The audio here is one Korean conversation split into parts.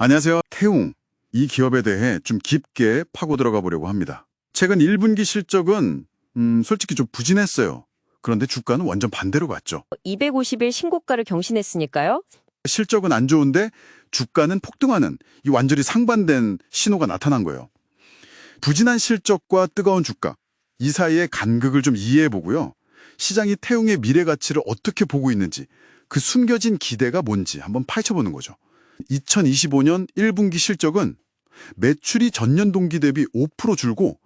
안녕하세요. 태웅. 이 기업에 대해 좀 깊게 파고 들어가 보려고 합니다. 최근 1분기 실적은 솔직히 좀 부진했어요. 그런데 주가는 완전 반대로 갔죠. 250일 신고가를 경신했으니까요. 실적은 안 좋은데 주가는 폭등하는 이 완전히 상반된 신호가 나타난 거예요. 부진한 실적과 뜨거운 주가, 이 사이의 간극을 좀 이해해 보고요. 시장이 태웅의 미래 가치를 어떻게 보고 있는지, 그 숨겨진 기대가 뭔지 한번 파헤쳐 보는 거죠. 2025년 1분기 실적은 매출이 전년 동기 대비 5% 줄고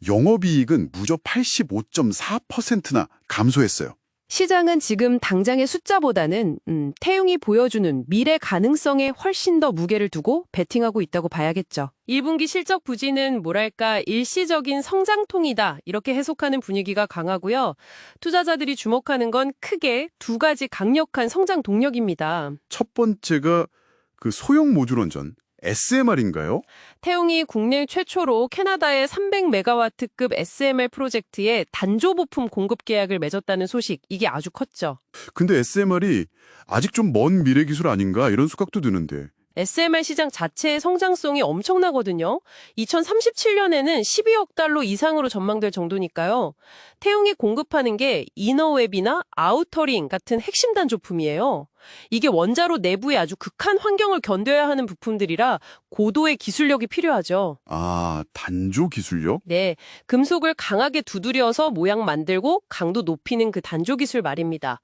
영업이익은 무려 85.4%나 감소했어요. 시장은 지금 당장의 숫자보다는 태웅이 보여주는 미래 가능성에 훨씬 더 무게를 두고 베팅하고 있다고 봐야겠죠. 1분기 실적 부진은 뭐랄까 일시적인 성장통이다 이렇게 해석하는 분위기가 강하고요. 투자자들이 주목하는 건 크게 두 가지 강력한 성장 동력입니다. 첫 번째가 그 소형 모듈원전 SMR인가요? 태웅이 국내 최초로 캐나다의 300메가와트급 SMR 프로젝트에 단조 부품 공급 계약을 맺었다는 소식, 이게 아주 컸죠. 근데 SMR이 아직 좀 먼 미래 기술 아닌가 이런 생각도 드는데. SMR 시장 자체의 성장성이 엄청나거든요. 2037년에는 12억 달러 이상으로 전망될 정도니까요. 태웅이 공급하는 게 이너웹이나 아우터링 같은 핵심 단조품이에요. 이게 원자로 내부의 아주 극한 환경을 견뎌야 하는 부품들이라 고도의 기술력이 필요하죠. 아, 단조 기술력? 네, 금속을 강하게 두드려서 모양 만들고 강도 높이는 그 단조 기술 말입니다.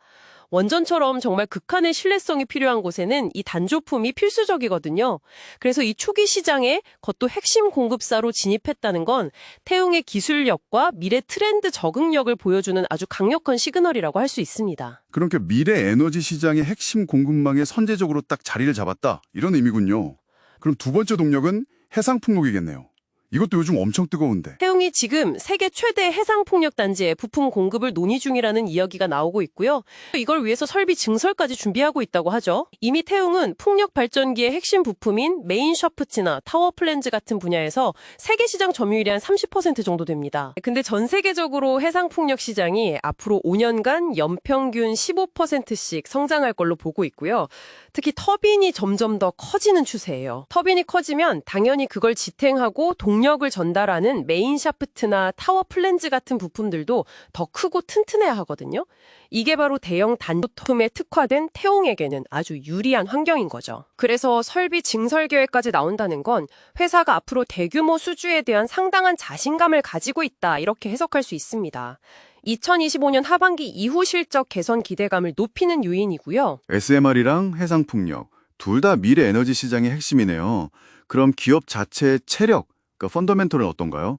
원전처럼 정말 극한의 신뢰성이 필요한 곳에는 이 단조품이 필수적이거든요. 그래서 이 초기 시장에 그것도 핵심 공급사로 진입했다는 건 태웅의 기술력과 미래 트렌드 적응력을 보여주는 아주 강력한 시그널이라고 할 수 있습니다. 그러니까 미래 에너지 시장의 핵심 공급망에 선제적으로 딱 자리를 잡았다 이런 의미군요. 그럼 두 번째 동력은 해상풍력이겠네요. 이것도 요즘 엄청 뜨거운데. 태웅이 지금 세계 최대 해상폭력 단지에 부품 공급을 논의 중이라는 이야기가 나오고 있고요. 이걸 위해서 설비 증설까지 준비하고 있다고 하죠. 이미 태웅은 풍력 발전기의 핵심 부품인 메인 샤프트나 타워 플랜즈 같은 분야에서 세계 시장 점유율이 한 30% 정도 됩니다. 근데 전 세계적으로 해상폭력 시장이 앞으로 5년간 연평균 15%씩 성장할 걸로 보고 있고요. 특히 터빈이 점점 더 커지는 추세예요. 터빈이 커지면 당연히 그걸 지탱하고 동력을 전달하는 메인 샤프트나 타워 플랜즈 같은 부품들도 더 크고 튼튼해야 하거든요. 이게 바로 대형 단조품에 특화된 태웅에게는 아주 유리한 환경인 거죠. 그래서 설비 증설 계획까지 나온다는 건 회사가 앞으로 대규모 수주에 대한 상당한 자신감을 가지고 있다 이렇게 해석할 수 있습니다. 2025년 하반기 이후 실적 개선 기대감을 높이는 요인이고요. SMR이랑 해상풍력 둘 다 미래 에너지 시장의 핵심이네요. 그럼 기업 자체의 체력, 그러니까 펀더멘털은 어떤가요?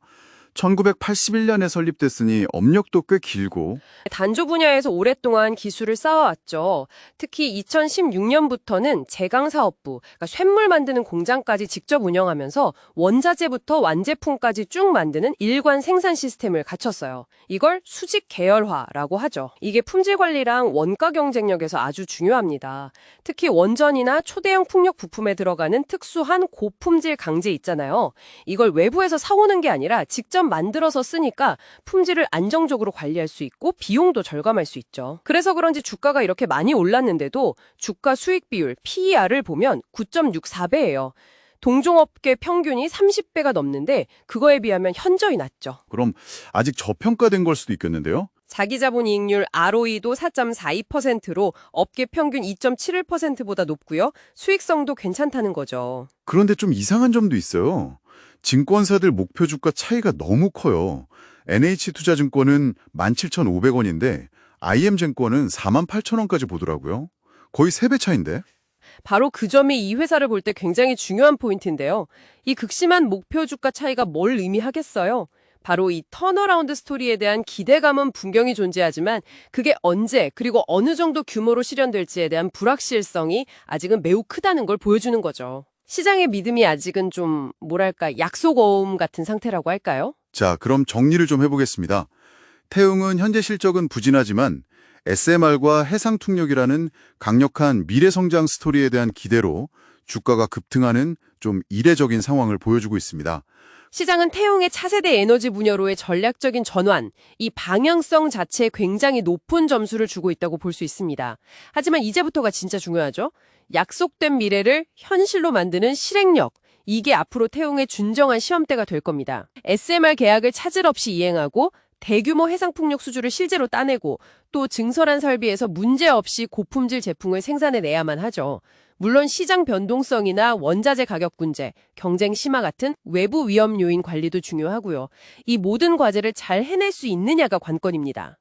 1981년에 설립됐으니 업력도 꽤 길고 단조 분야에서 오랫동안 기술을 쌓아왔죠. 특히 2016년부터는 제강사업부, 그러니까 쇳물 만드는 공장까지 직접 운영하면서 원자재부터 완제품까지 쭉 만드는 일관 생산 시스템을 갖췄어요. 이걸 수직 계열화라고 하죠. 이게 품질 관리랑 원가 경쟁력에서 아주 중요합니다. 특히 원전이나 초대형 풍력 부품에 들어가는 특수한 고품질 강제 있잖아요. 이걸 외부에서 사오는 게 아니라 직접 만들어서 쓰니까 품질을 안정적으로 관리할 수 있고 비용도 절감할 수 있죠. 그래서 그런지 주가가 이렇게 많이 올랐는데도 주가 수익 비율 PER을 보면 9.64배예요. 동종업계 평균이 30배가 넘는데 그거에 비하면 현저히 낮죠. 그럼 아직 저평가된 걸 수도 있겠는데요? 자기자본이익률 ROE도 4.42%로 업계 평균 2.71%보다 높고요. 수익성도 괜찮다는 거죠. 그런데 좀 이상한 점도 있어요. 증권사들 목표 주가 차이가 너무 커요. NH투자증권은 17,500원인데 IM증권은 48,000원까지 보더라고요. 거의 3배 차인데? 바로 그 점이 이 회사를 볼 때 굉장히 중요한 포인트인데요. 이 극심한 목표 주가 차이가 뭘 의미하겠어요? 바로 이 턴어라운드 스토리에 대한 기대감은 분명히 존재하지만 그게 언제 그리고 어느 정도 규모로 실현될지에 대한 불확실성이 아직은 매우 크다는 걸 보여주는 거죠. 시장의 믿음이 아직은 좀 뭐랄까 약속어음 같은 상태라고 할까요? 자, 그럼 정리를 좀 해보겠습니다. 태웅은 현재 실적은 부진하지만 SMR과 해상풍력이라는 강력한 미래성장 스토리에 대한 기대로 주가가 급등하는 좀 이례적인 상황을 보여주고 있습니다. 시장은 태용의 차세대 에너지 분야로의 전략적인 전환, 이 방향성 자체에 굉장히 높은 점수를 주고 있다고 볼 수 있습니다. 하지만 이제부터가 진짜 중요하죠. 약속된 미래를 현실로 만드는 실행력, 이게 앞으로 태용의 진정한 시험대가 될 겁니다. SMR 계약을 차질 없이 이행하고 대규모 해상풍력 수주를 실제로 따내고 또 증설한 설비에서 문제없이 고품질 제품을 생산해내야만 하죠. 물론 시장 변동성이나 원자재 가격 문제, 경쟁 심화 같은 외부 위험 요인 관리도 중요하고요. 이 모든 과제를 잘 해낼 수 있느냐가 관건입니다.